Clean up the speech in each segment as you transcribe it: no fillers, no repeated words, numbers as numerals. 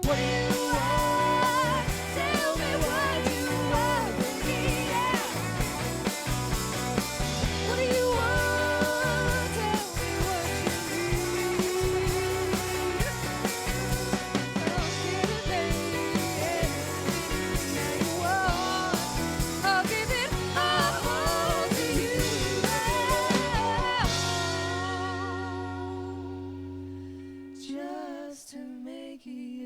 What do you want? Tell me what you want from me. Yeah. What do you want? Tell me what you need. I'll give it, baby. Now you want. I'll give it all to you. Just to make you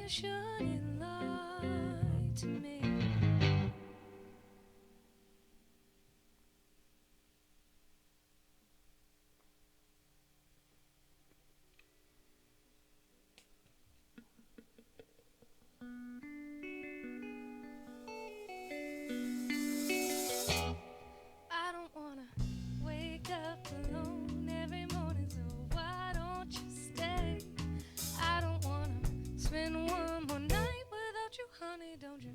shining light to me. I don't wanna wake up alone every morning, so why don't you stay? I don't wanna spend one more night without you, honey, don't you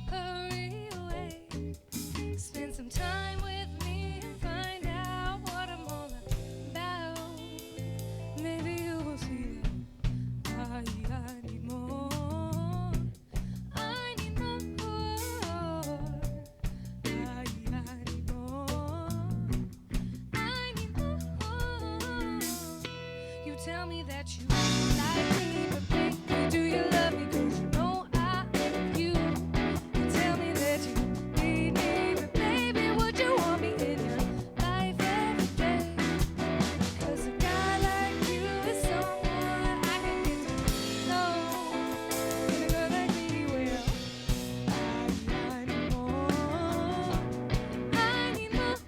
hurry away. Spend some time with me and find out what I'm all about. Maybe you will see that I need more. I need more. I need more. I need more. You tell me that you like me, but baby, do you love me? 'Cause you know I love you. You tell me that you need me, but baby, would you want me in your life every day? 'Cause a guy like you is someone I can get to know. And a girl like me, well, I need more. I need more.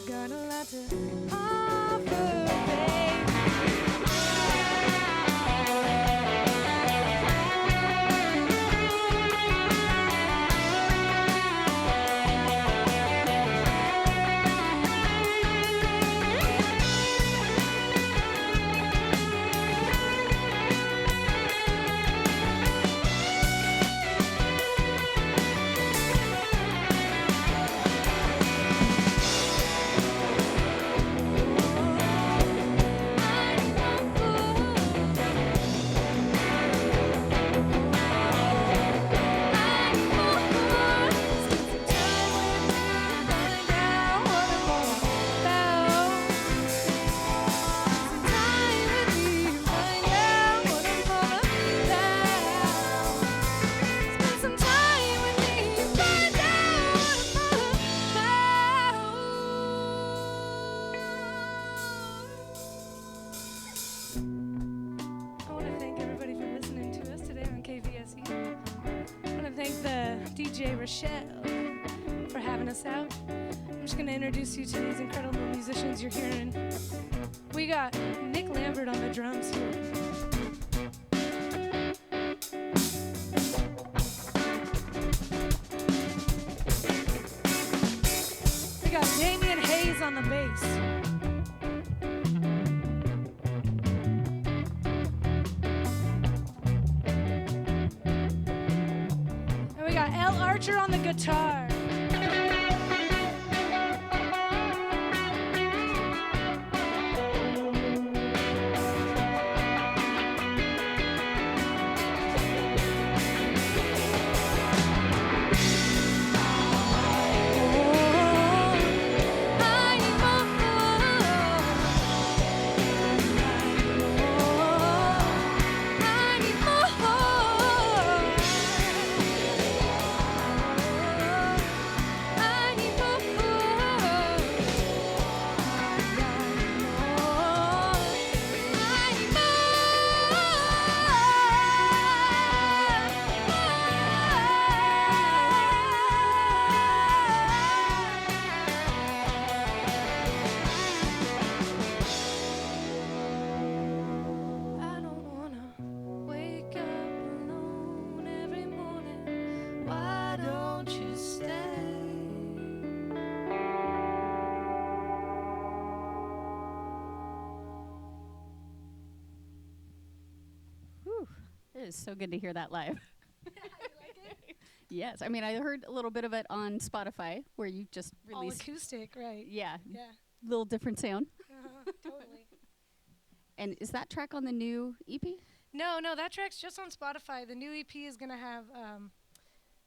Got a lot to offer, baby. I want to thank everybody for listening to us today on KVSE. I want to thank the DJ Rochelle for having us out. I'm just going to introduce you to these incredible musicians you're hearing. We got Nick Lambert on the drums here. We got Damian Hayes on the bass. And we got L. Archer on the guitar. It is so good to hear that live. You like it? Yes, I mean, I heard a little bit of it on Spotify where you just All released. acoustic, right? Yeah, Yeah. little different sound. Totally. And is that track on the new EP? No, that track's just on Spotify. The new EP is going to have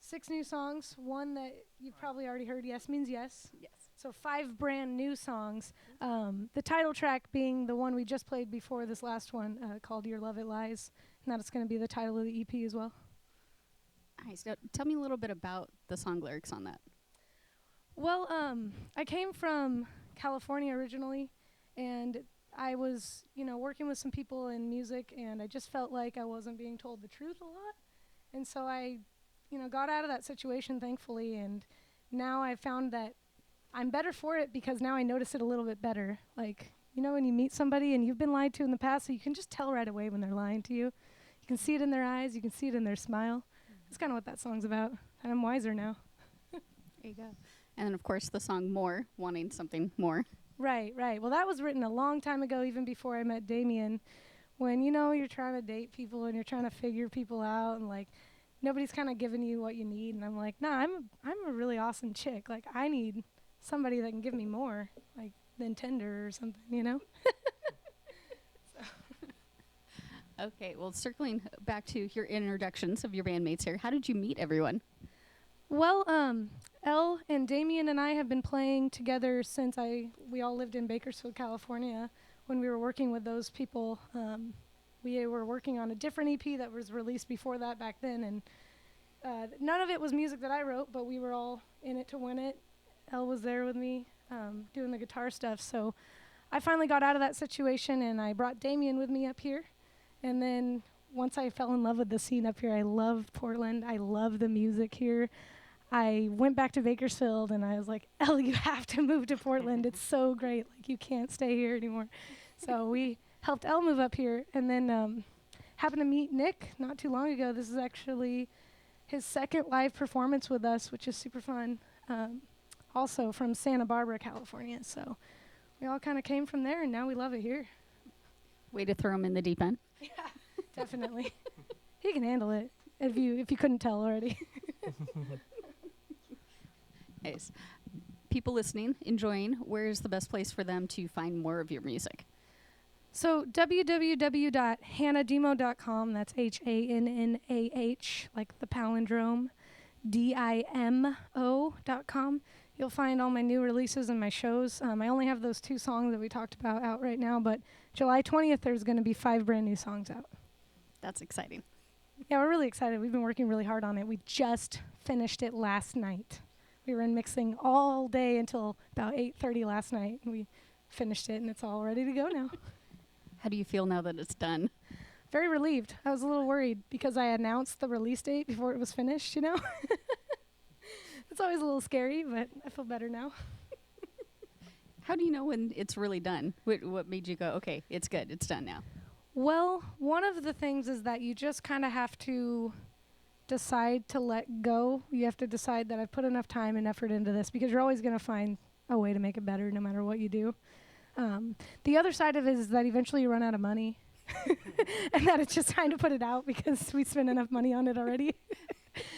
6 new songs. One that you've probably already heard, Yes Means Yes. Yes. So 5 brand new songs. The title track being the one we just played before this last one, called Your Love It Lies. And that's going to be the title of the EP as well. Nice. Now, tell me a little bit about the song lyrics on that. Well, I came from California originally, and I was, working with some people in music, and I just felt like I wasn't being told the truth a lot. And so I, got out of that situation, thankfully, and now I found that I'm better for it because now I notice it a little bit better. Like, when you meet somebody and you've been lied to in the past, so you can just tell right away when they're lying to you. You can see it in their eyes, you can see it in their smile. That's kind of what that song's about, and I'm wiser now. There you go. And then, of course, the song More, wanting something more. Right. Well, that was written a long time ago, even before I met Damien, when, you're trying to date people and you're trying to figure people out, and, like, nobody's kind of giving you what you need. And I'm like, nah, I'm a really awesome chick. Like, I need somebody that can give me more, like, than Tinder or something, Okay, well, circling back to your introductions of your bandmates here, how did you meet everyone? Well, Elle and Damien and I have been playing together since we all lived in Bakersfield, California. When we were working with those people, we were working on a different EP that was released before that back then, and none of it was music that I wrote, but we were all in it to win it. Elle was there with me, doing the guitar stuff, so I finally got out of that situation, and I brought Damien with me up here. And then once I fell in love with the scene up here, I loved Portland. I love the music here. I went back to Bakersfield, and I was like, Elle, you have to move to Portland. It's so great. Like, you can't stay here anymore. So we helped Elle move up here, and then happened to meet Nick not too long ago. This is actually his second live performance with us, which is super fun, also from Santa Barbara, California. So we all kind of came from there, and now we love it here. Way to throw him in the deep end. Yeah, definitely. He can handle it, if you couldn't tell already. Nice. People listening, enjoying, where's the best place for them to find more of your music? So www.hannadimo.com, that's HANNAH, like the palindrome, DIMO.com. You'll find all my new releases and my shows. I only have those 2 songs that we talked about out right now, but July 20th, there's going to be 5 brand new songs out. That's exciting. Yeah, we're really excited. We've been working really hard on it. We just finished it last night. We were in mixing all day until about 8:30 last night, and we finished it, and it's all ready to go now. How do you feel now that it's done? Very relieved. I was a little worried because I announced the release date before it was finished, It's always a little scary, but I feel better now. How do you know when it's really done? What made you go, okay, it's good, it's done now? Well, one of the things is that you just kind of have to decide to let go. You have to decide that I've put enough time and effort into this, because you're always going to find a way to make it better no matter what you do. The other side of it is that eventually you run out of money and that it's just time to put it out because we spent enough money on it already.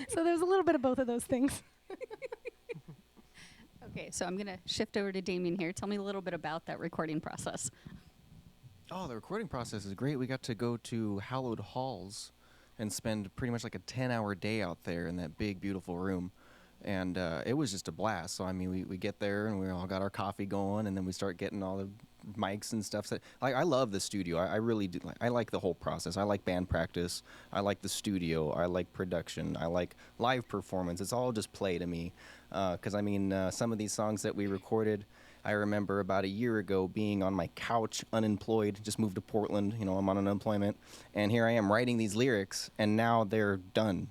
So there's a little bit of both of those things. Okay, so I'm going to shift over to Damien here. Tell me a little bit about that recording process. Oh, the recording process is great. We got to go to Hallowed Halls and spend pretty much like a 10-hour day out there in that big, beautiful room. And it was just a blast. So, I mean, we get there and we all got our coffee going, and then we start getting all the mics and stuff. I love the studio. I really do. I like the whole process. I like band practice. I like the studio. I like production. I like live performance. It's all just play to me. Because, some of these songs that we recorded, I remember about a year ago being on my couch, unemployed, just moved to Portland. I'm on unemployment. And here I am writing these lyrics, and now they're done.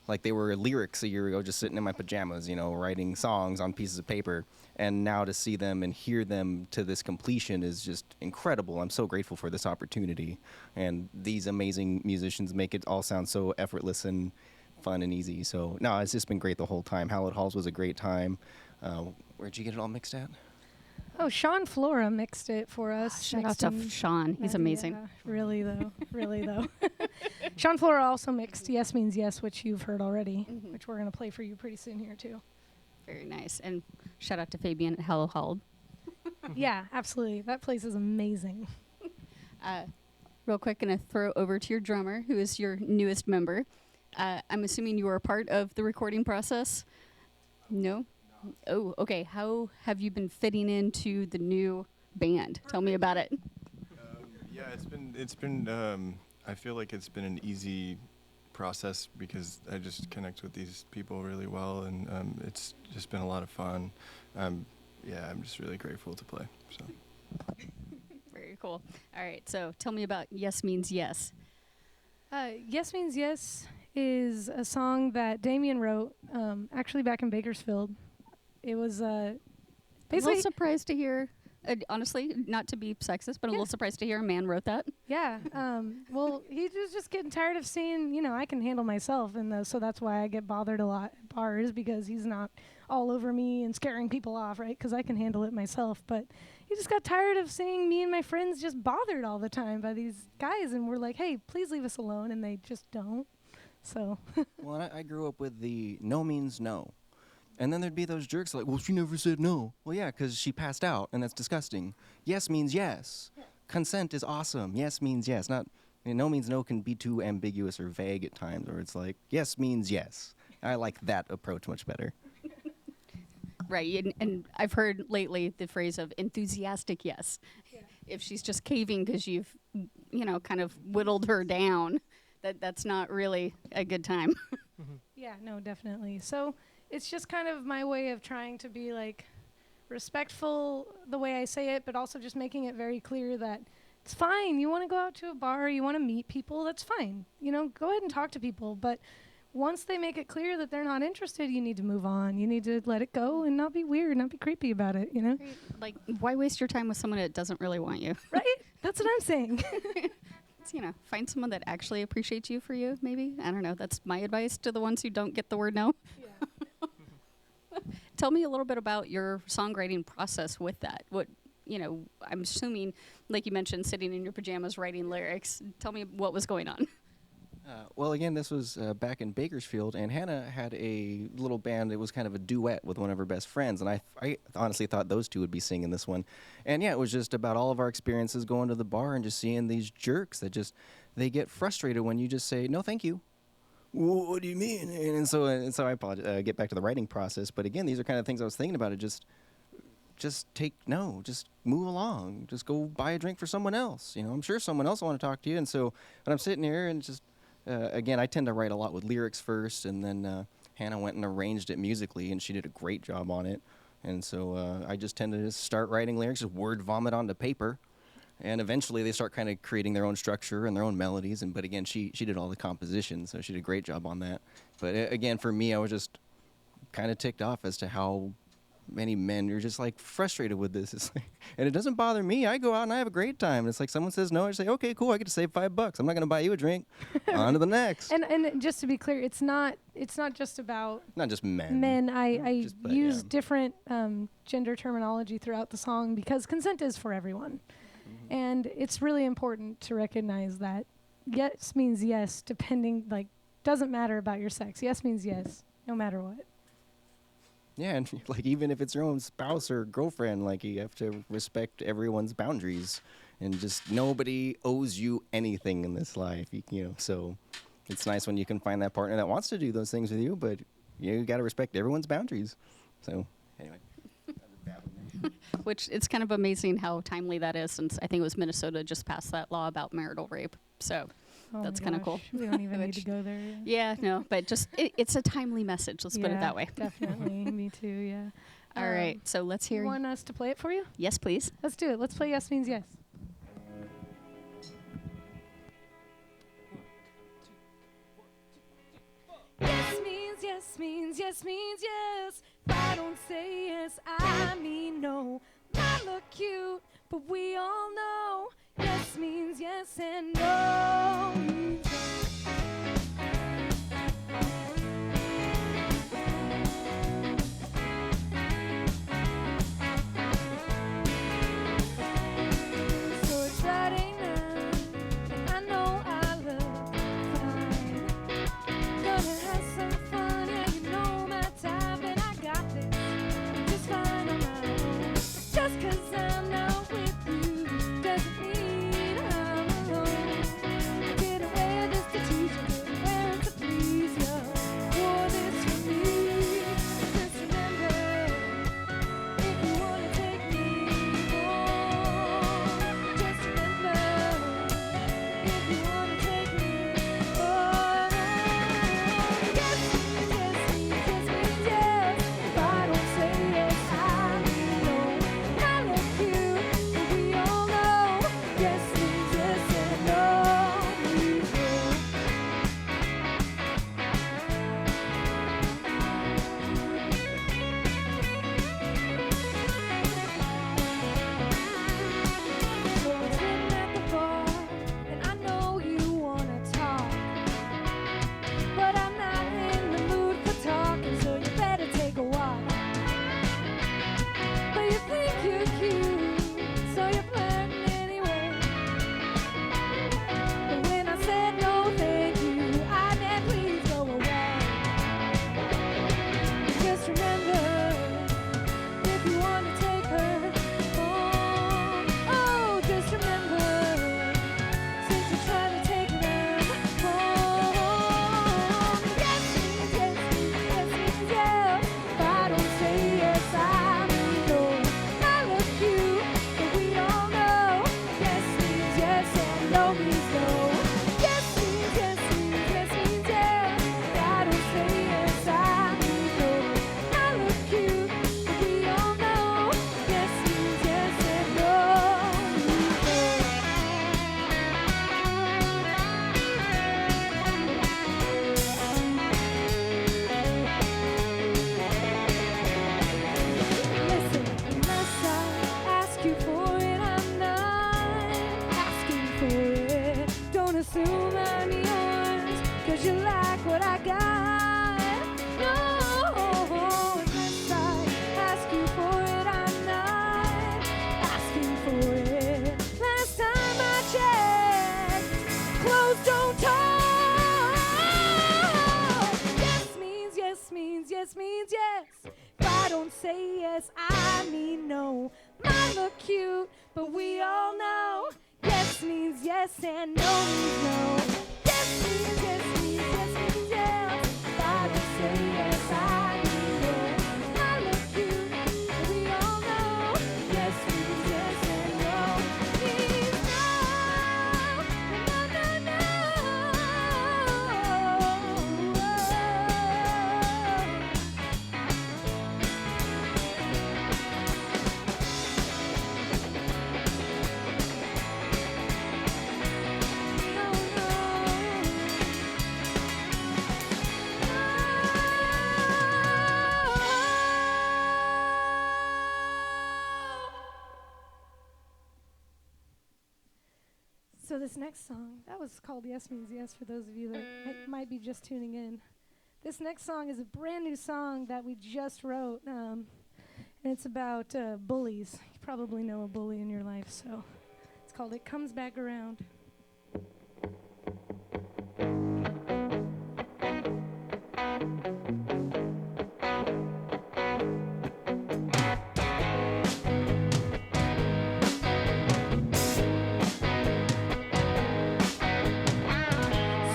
Like, they were lyrics a year ago, just sitting in my pajamas, writing songs on pieces of paper. And now to see them and hear them to this completion is just incredible. I'm so grateful for this opportunity. And these amazing musicians make it all sound so effortless and fun and easy. So, no, it's just been great the whole time. Hallowed Halls was a great time. Where'd you get it all mixed at? Oh, Sean Flora mixed it for us. Shout out to Sean. He's amazing. Yeah, really, though. Sean Flora also mixed Yes Means Yes, which you've heard already, which we're going to play for you pretty soon here, too. Very nice. And shout out to Fabian at Hallowed Hall. Yeah, absolutely. That place is amazing. Real quick, gonna throw over to your drummer, who is your newest member. I'm assuming you are a part of the recording process. No? Oh, okay. How have you been fitting into the new band? Tell me about it. Yeah, it's been. I feel like it's been an easy process because I just connect with these people really well, and it's just been a lot of fun. Yeah, I'm just really grateful to play. So. Very cool. All right, so tell me about Yes Means Yes. Yes Means Yes is a song that Damien wrote, actually back in Bakersfield. It was I'm a basically, little surprised to hear, honestly, not to be sexist, but a little surprised to hear a man wrote that. yeah. Well, he was just getting tired of seeing, I can handle myself, and so that's why I get bothered a lot at bars, because he's not all over me and scaring people off, right? Because I can handle it myself. But he just got tired of seeing me and my friends just bothered all the time by these guys, and we're like, hey, please leave us alone, and they just don't. So. Well, I grew up with the no means no. And then there'd be those jerks like, well, she never said no. Well, yeah, because she passed out, and that's disgusting. Yes means yes. Yeah. Consent is awesome. Yes means yes. Not no means no can be too ambiguous or vague at times, or it's like, yes means yes. I like that approach much better. Right, and I've heard lately the phrase of enthusiastic yes. Yeah. If she's just caving because you've, kind of whittled her down, that's not really a good time. Yeah, no, definitely. So it's just kind of my way of trying to be like respectful the way I say it, but also just making it very clear that it's fine. You want to go out to a bar, you want to meet people, that's fine. Go ahead and talk to people. But once they make it clear that they're not interested, you need to move on. You need to let it go and not be weird, not be creepy about it, Like, why waste your time with someone that doesn't really want you? Right? That's what I'm saying. Find someone that actually appreciates you for you, maybe. I don't know. That's my advice to the ones who don't get the word no. Yeah. Tell me a little bit about your songwriting process with that. I'm assuming, like you mentioned, sitting in your pajamas writing lyrics. Tell me what was going on. Well, again, this was back in Bakersfield, and Hannah had a little band. It was kind of a duet with one of her best friends, and I honestly thought those two would be singing this one. And yeah, it was just about all of our experiences going to the bar and just seeing these jerks that they get frustrated when you just say, no, thank you. Well, what do you mean? And so I apologize, get back to the writing process. But again, these are kind of things I was thinking about. It just move along. Just go buy a drink for someone else. I'm sure someone else will want to talk to you. And so when I'm sitting here and just, again, I tend to write a lot with lyrics first, and then Hannah went and arranged it musically, and she did a great job on it. And so I just tend to just start writing lyrics, just word vomit onto paper, and eventually they start kind of creating their own structure and their own melodies. But again, she did all the composition, so she did a great job on that. But again, for me, I was just kind of ticked off as to how many men are just like frustrated with this. It's like, and it doesn't bother me. I go out and I have a great time. It's like someone says no, I say, okay, cool, I get to save $5. I'm not going to buy you a drink. On to the next. And just to be clear, it's not just about not just men. Men. I use different gender terminology throughout the song because consent is for everyone. Mm-hmm. And it's really important to recognize that yes means yes, doesn't matter about your sex. Yes means yes, no matter what. Yeah, and like even if it's your own spouse or girlfriend, like you have to respect everyone's boundaries, and just nobody owes you anything in this life, So it's nice when you can find that partner that wants to do those things with you, but you got to respect everyone's boundaries. So anyway. Which it's kind of amazing how timely that is, since I think it was Minnesota just passed that law about marital rape. So that's kind of cool. We don't even need to go there. Yeah, no, but just it's a timely message. Let's put it that way. Definitely. Me too, yeah. All right, so let's hear. You want us to play it for you? Yes, please. Let's do it. Let's play Yes Means Yes. Yes means yes means yes means yes. If I don't say yes, I mean no. Might look cute, but we all know yes means yes and no means no. So it's Friday night, and I know I look fine. Gonna have some fun, yeah, you know my type, and I got this just fine on my own. Just 'cause I'm not with you doesn't mean I'm alone. Yes means yes means yes means yes. If I don't say yes, I mean no. Might look cute, but we all know yes means yes and no means no. Yes means yes means yes means yes. If I don't say yes, I mean no. Might look cute, but we all know yes means yes and no means no. No, no, no. So this next song, that was called Yes Means Yes for those of you that might be just tuning in. This next song is a brand new song that we just wrote, and it's about bullies. You probably know a bully in your life, so it's called It Comes Back Around.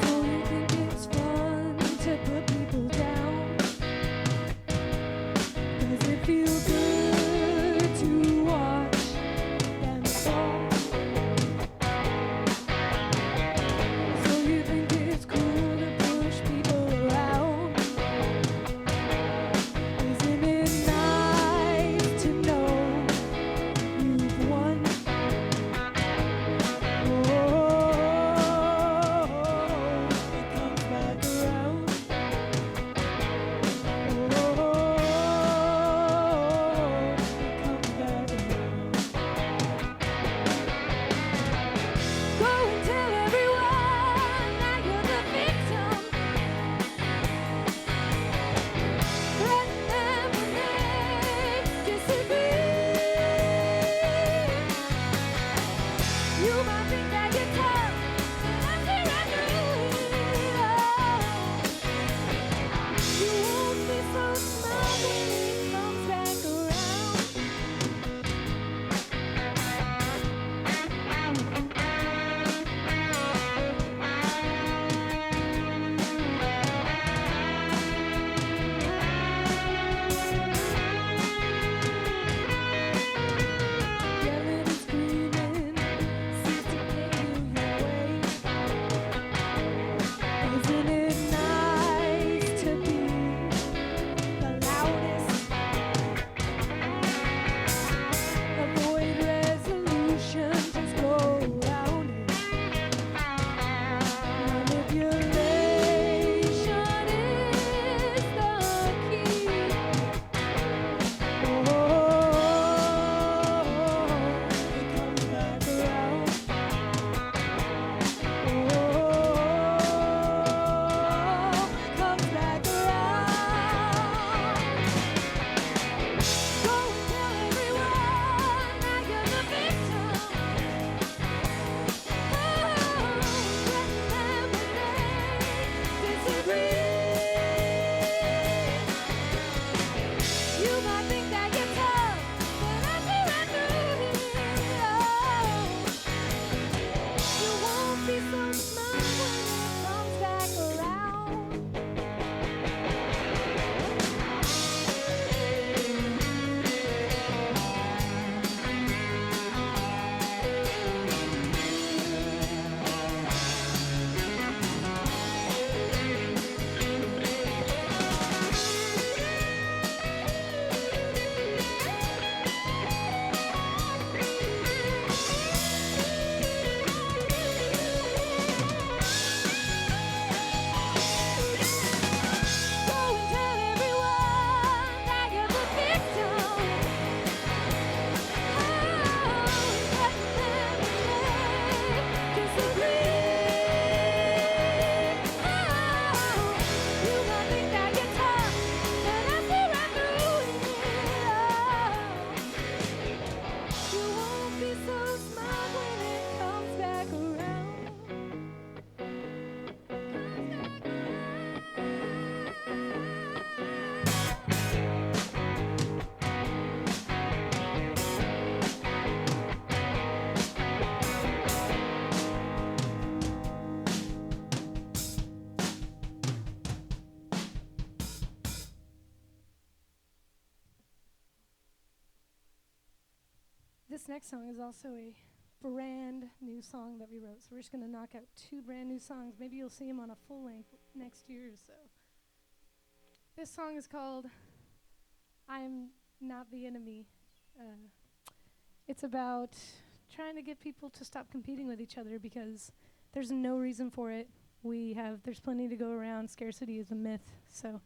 So you think it's fun to put people down? Does it feel good to watch them fall? this next song is also a brand new song that we wrote. So we're just going to knock out 2 brand new songs. Maybe you'll see them on a full length next year or so. This song is called I'm Not the Enemy. It's about trying to get people to stop competing with each other because there's no reason for it. There's plenty to go around. Scarcity is a myth. So.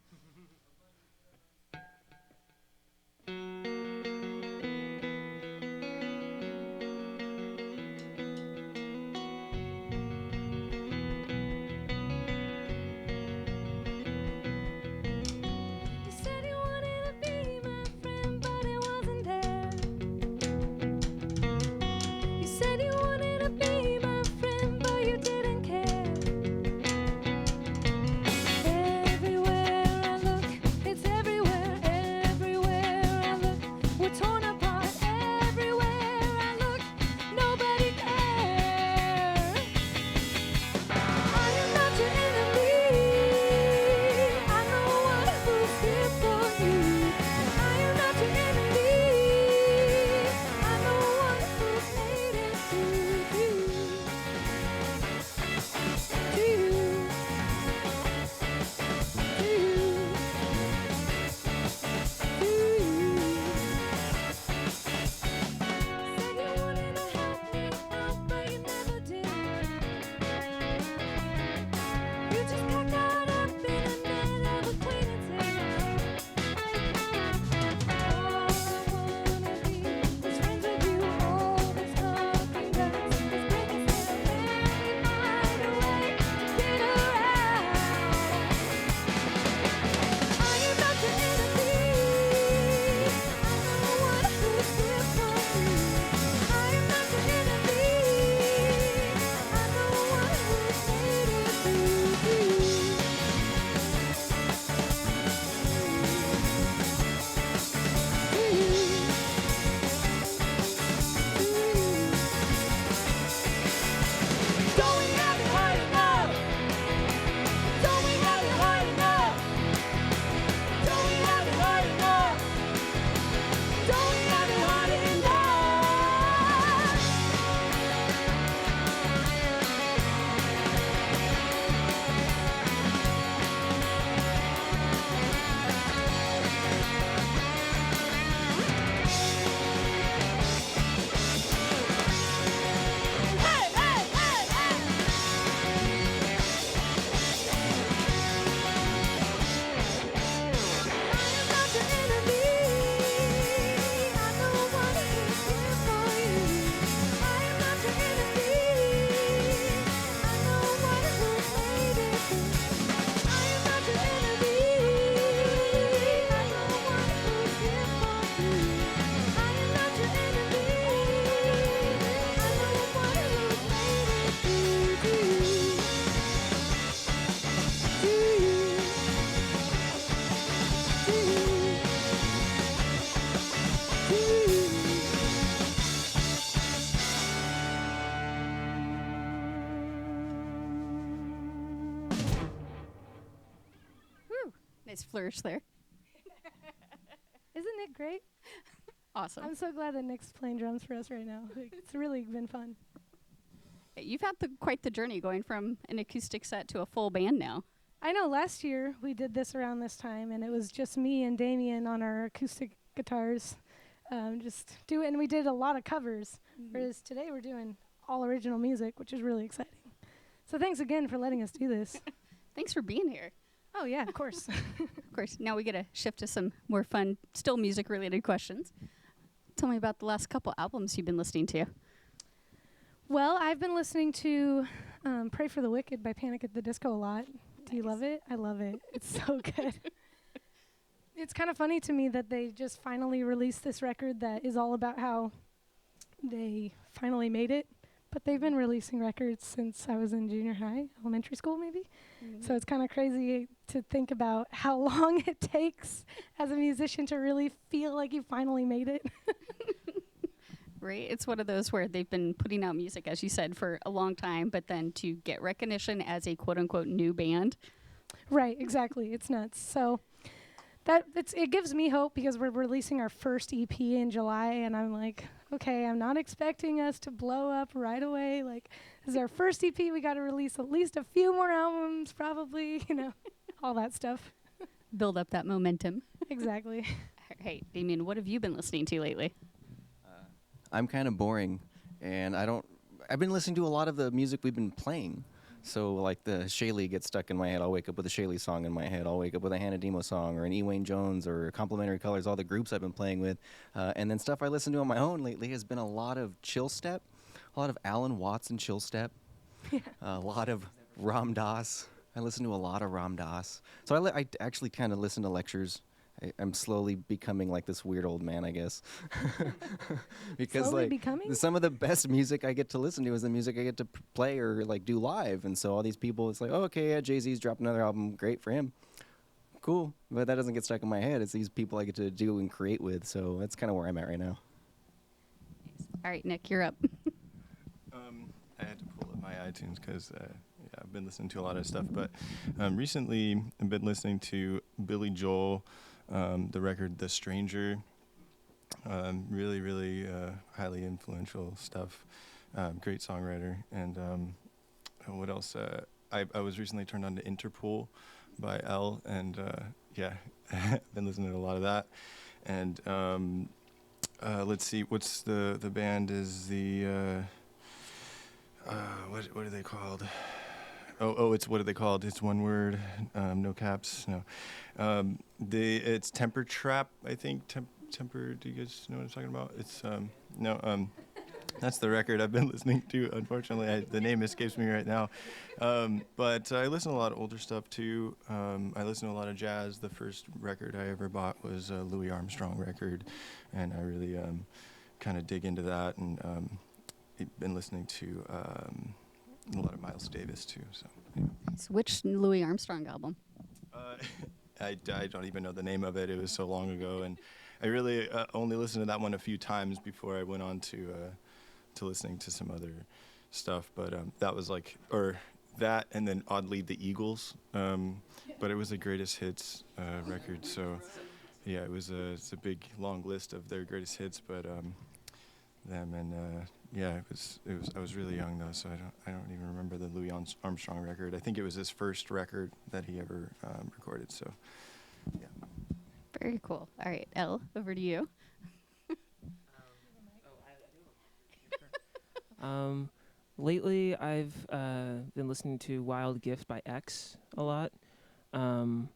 Nice flourish there. Isn't it great? Awesome. I'm so glad that Nick's playing drums for us right now. It's really been fun. You've had quite the journey going from an acoustic set to a full band now. I know last year we did this around this time, and it was just me and Damien on our acoustic guitars. And we did a lot of covers, whereas today we're doing all original music, which is really exciting. So thanks again for letting us do this. Thanks for being here. Oh, yeah, of course. Of course. Now we get to shift to some more fun, still music-related questions. Tell me about the last couple albums you've been listening to. Well, I've been listening to Pray for the Wicked by Panic at the Disco a lot. Do you love it? I love it. It's so good. It's kind of funny to me that they just finally released this record that is all about how they finally made it. But they've been releasing records since I was in junior high, elementary school maybe. So it's kind of crazy to think about how long it takes as a musician to really feel like you finally made it. Right? It's one of those where they've been putting out music, as you said, for a long time, but then to get recognition as a quote-unquote new band. Right, exactly. It's nuts. So it gives me hope because we're releasing our first EP in July, and I'm like, okay, I'm not expecting us to blow up right away. Like, this is our first EP. We got to release at least a few more albums, probably, all that stuff. Build up that momentum. Exactly. Hey, Damien, what have you been listening to lately? I'm kind of boring, and I've been listening to a lot of the music we've been playing. So, like, the Shaylee gets stuck in my head. I'll wake up with a Shaylee song in my head. I'll wake up with a Hannah DIMO song or an Wayne Jones or Complementary Colors, all the groups I've been playing with. And then stuff I listen to on my own lately has been a lot of chill step, a lot of Alan Watts and chill step, a lot of Ram Dass. I listen to a lot of Ram Dass. So I actually kind of listen to lectures. I'm slowly becoming like this weird old man, I guess. Because Slowly like becoming? some of the best music I get to listen to is the music I get to play or like do live. And so all these people, it's like, oh, okay, yeah, Jay-Z's dropped another album. Great for him. Cool. But that doesn't get stuck in my head. It's these people I get to do and create with. So that's kind of where I'm at right now. All right, Nick, you're up. I had to pull up my iTunes because I've been listening to a lot of stuff. But recently, I've been listening to Billy Joel, the record "The Stranger." Really, really highly influential stuff. Great songwriter. And what else? I was recently turned on to Interpol by L, and I've been listening to a lot of that. And let's see, what's the band is the what are they called? It's what are they called? It's one word, no caps, no. It's Temper Trap, I think. Temper. Do you guys know what I'm talking about? It's that's the record I've been listening to. Unfortunately, the name escapes me right now. But I listen to a lot of older stuff too. I listen to a lot of jazz. The first record I ever bought was a Louis Armstrong record, and I really kind of dig into that. And I've been listening to a lot of Miles Davis too. So, yeah. So which Louis Armstrong album? I don't even know the name of it. It was so long ago, and I really only listened to that one a few times before I went on to listening to some other stuff. But that was that, and then oddly the Eagles. But it was a greatest hits record. So yeah, it's a big long list of their greatest hits. But them and it was. I was really young though, so I don't even remember the Louis Armstrong record. I think it was his first record that he ever recorded. So yeah. Very cool. All right, Elle, over to you. Lately, I've been listening to Wild Gift by X a lot. I've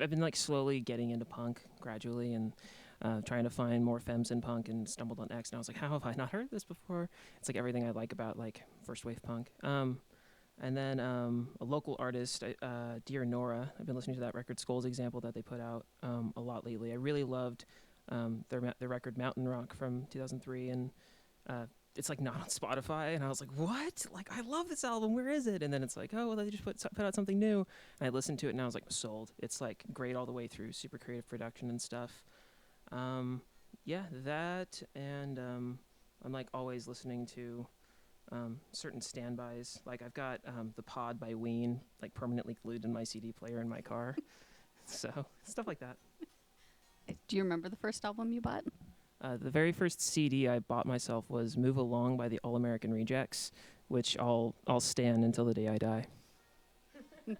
been like slowly getting into punk gradually and trying to find more femmes in punk, and stumbled on X, and I was like, how have I not heard this before? It's like everything I like about like first wave punk. And then a local artist, Dear Nora, I've been listening to that record, Skull's Example, that they put out a lot lately. I really loved their record Mountain Rock from 2003, and it's like not on Spotify, and I was like, what? Like, I love this album, where is it? And then it's like, oh, well, they just put out something new. And I listened to it, and I was like, sold. It's like great all the way through, super creative production and stuff. That, and I'm like always listening to certain standbys. Like I've got The Pod by Ween like permanently glued in my CD player in my car. So stuff like that. Do you remember the first album you bought? The very first CD I bought myself was Move Along by the All American Rejects, which I'll stand until the day I die. Nice.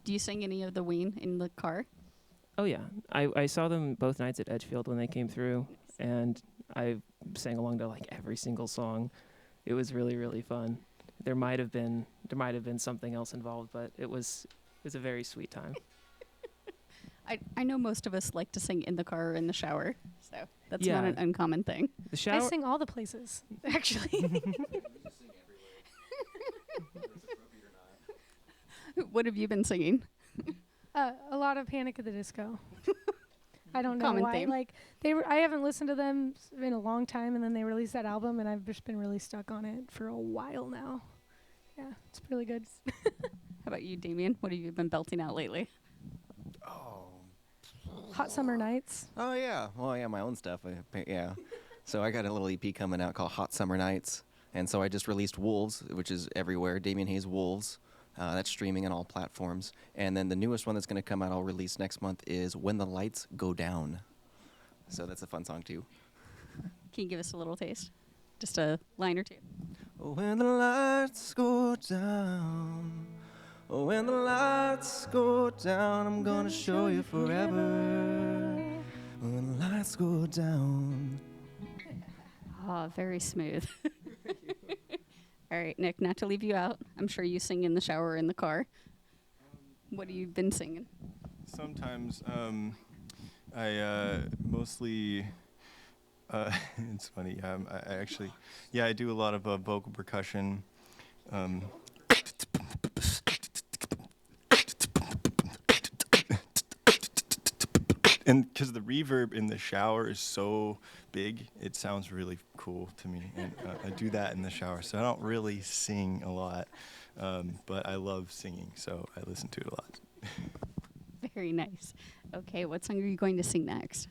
Do you sing any of the Ween in the car? Oh yeah, I saw them both nights at Edgefield when they came through, and I sang along to like every single song. It was really, really fun. There might have been something else involved, but it was a very sweet time. I know most of us like to sing in the car or in the shower, so that's Yeah. not an uncommon thing. The shower. I sing all the places, actually. What have you been singing? A lot of Panic at the Disco. I don't know Common why. theme. Like I haven't listened to them in a long time, and then they released that album, and I've just been really stuck on it for a while now. Yeah, it's really good. How about you, Damien? What have you been belting out lately? Hot Summer Nights. Oh, yeah. Well, yeah, my own stuff. Yeah. So I got a little EP coming out called Hot Summer Nights. And so I just released Wolves, which is everywhere. Damien Hayes Wolves. That's streaming on all platforms. And then the newest one that's going to come out, I'll release next month, is When the Lights Go Down. So that's a fun song too. Can you give us a little taste? Just a line or two. When the lights go down, when the lights go down, I'm gonna show you forever. When the lights go down. Oh, very smooth. All right, Nick, not to leave you out. I'm sure you sing in the shower or in the car. What have you been singing? Sometimes I mostly, it's funny, I actually, I do a lot of vocal percussion. And because the reverb in the shower is so big, it sounds really cool to me. And I do that in the shower. So I don't really sing a lot, but I love singing, so I listen to it a lot. Very nice. Okay, what song are you going to sing next?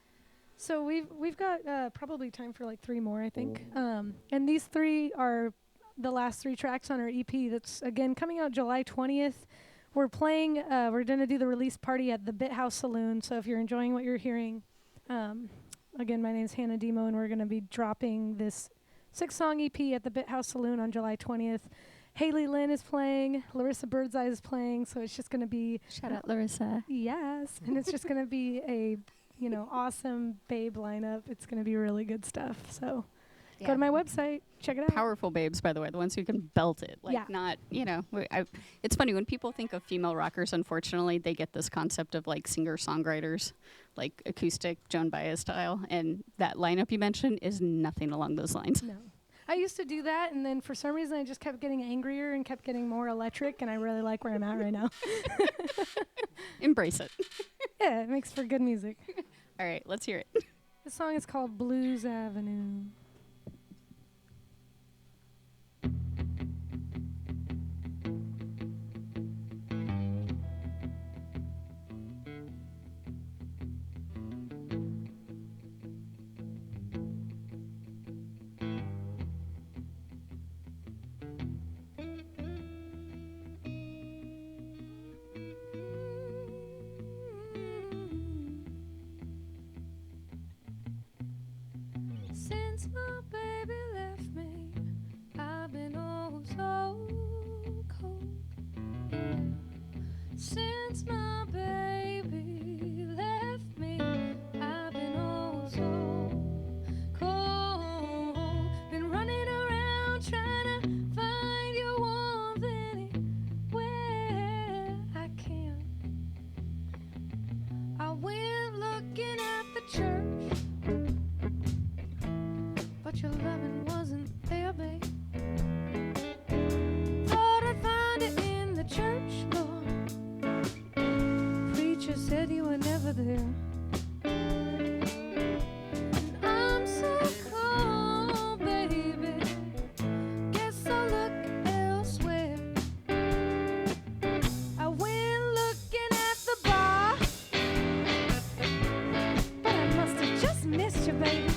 So we've got probably time for like 3 more, I think. And these 3 are the last 3 tracks on our EP that's, again, coming out July 20th. We're playing, we're going to do the release party at the Bit House Saloon. So if you're enjoying what you're hearing, again, my name's Hannah DIMO, and we're going to be dropping this 6-song EP at the Bit House Saloon on July 20th. Haley Lynn is playing, Larissa Birdseye is playing, so it's just going to be... Shout out, Larissa. Yes, and it's just going to be a, awesome babe lineup. It's going to be really good stuff, so... Go to my website, check it out. Powerful babes, by the way, the ones who can belt it. Like, Yeah. not, it's funny, when people think of female rockers, unfortunately, they get this concept of, like, singer-songwriters, like acoustic, Joan Baez style, and that lineup you mentioned is nothing along those lines. No. I used to do that, and then for some reason I just kept getting angrier and kept getting more electric, and I really like where I'm at right now. Embrace it. Yeah, it makes for good music. All right, let's hear it. The song is called Blues Avenue. Since my baby left me, I've been oh so cold. Yeah. Since my baby left me, I've been oh so cold. Been running around trying to find your warmth anywhere I can. I went looking at the church, but your loving wasn't there, babe. Thought I'd find it in the church, Lord. Preacher said you were never there. And I'm so cold, baby. Guess I'll look elsewhere. I went looking at the bar, but I must have just missed you, baby.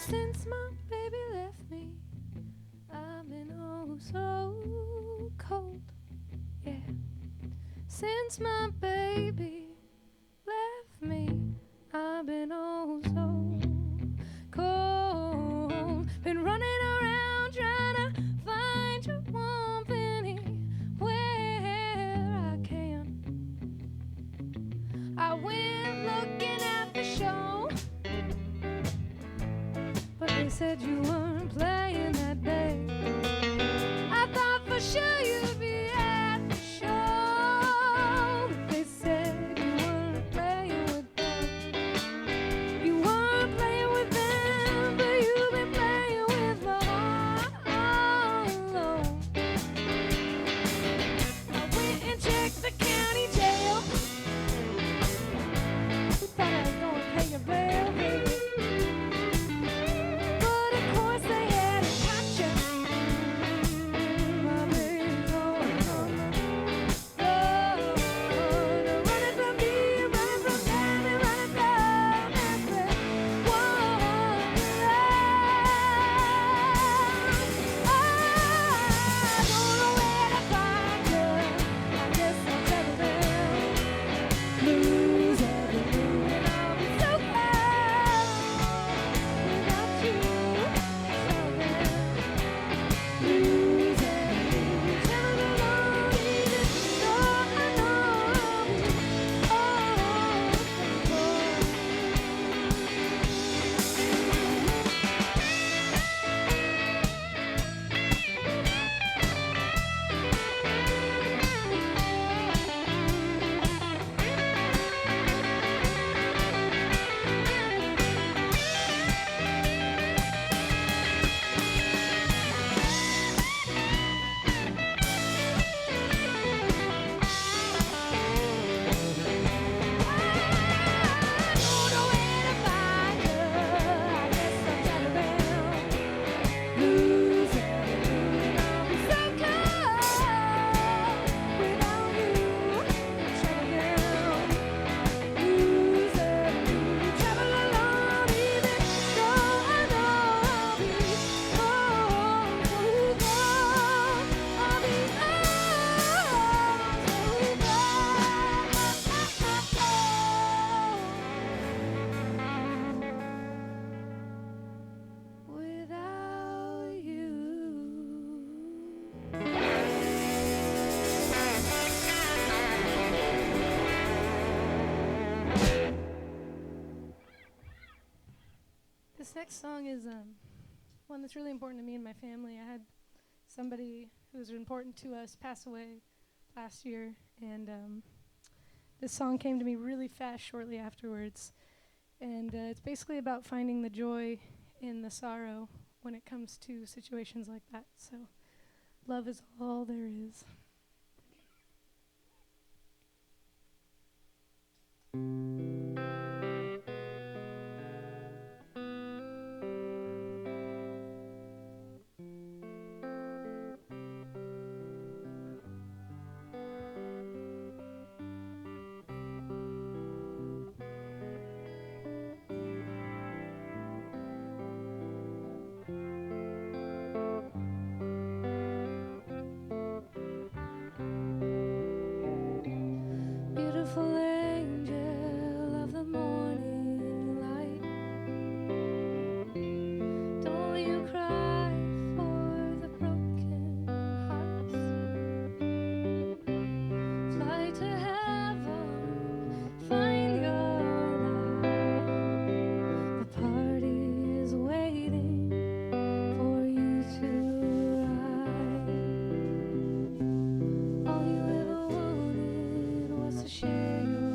Since my baby left me, I've been oh so cold. Yeah. Since my baby left me, I've been oh so cold. said you weren't playing that day. I thought for sure you'd be at the show. But they said you weren't playing with them. You weren't playing with them, but you've been playing with the hollow. I went and checked the county jail. Thought I was gonna pay your bail, baby. But of course they hadn't caught you. My baby's always on the run. Running from me, running from them, and running from everyone. I don't know where to find you. I guess I'll tell them. Lose everything, and I'll be so proud without you. Lose everything, travel alone, easy, so I know I'll be without you. This next song is one that's really important to me and my family. I had somebody who was important to us pass away last year, and this song came to me really fast shortly afterwards. And it's basically about finding the joy in the sorrow when it comes to situations like that. So, love is all there is. Beautiful angel of the morning light, don't you cry for the broken hearts. Fly to heaven, find your light. The party is waiting for you to arrive. All you ever wanted was to share your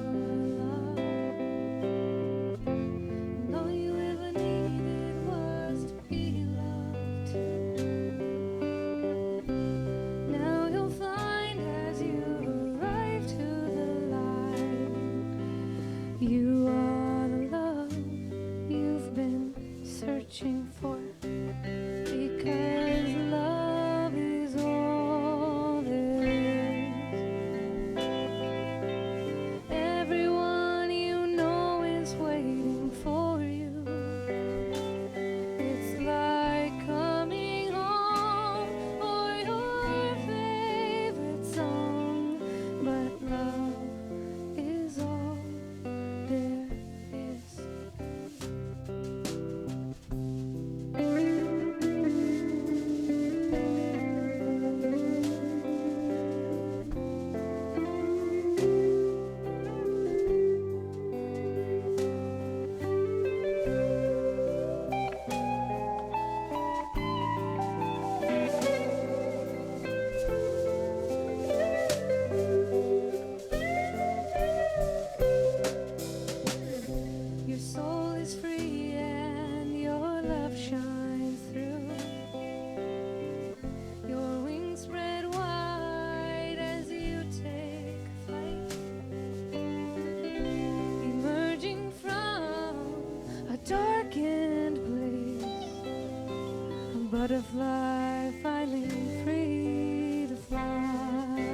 butterfly finally free to fly.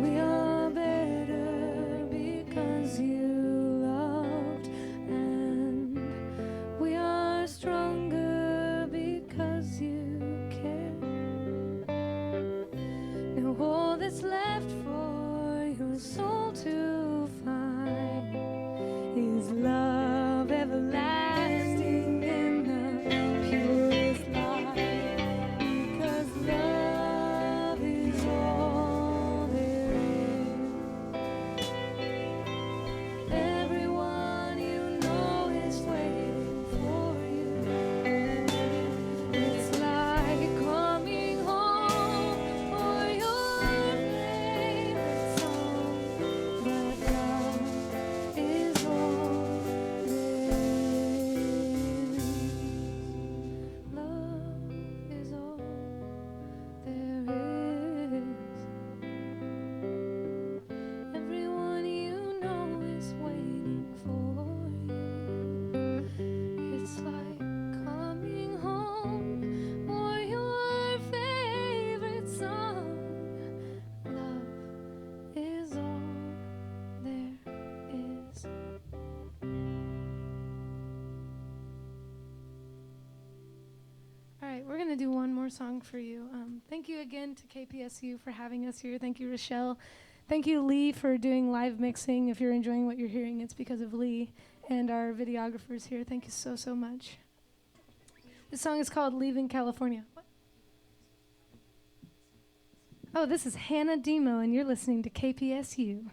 We are better because you loved, and we are stronger because you care. Now all that's left for your soul to find is love everlasting in the purest light, because love is all there is. Everyone you know is waiting for you. It's like coming home or your favorite song, but love is all there is. Love is all there is. Everyone you know is waiting for you. It's like coming home or your favorite song. Love is all there is. All right, we're going to do one more song for you. Thank you again to KPSU for having us here. Thank you, Rochelle. Thank you, Lee, for doing live mixing. If you're enjoying what you're hearing, it's because of Lee and our videographers here. Thank you so, so much. This song is called Leaving California. What? Oh, this is Hannah DIMO, and you're listening to KPSU.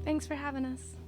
Thanks for having us.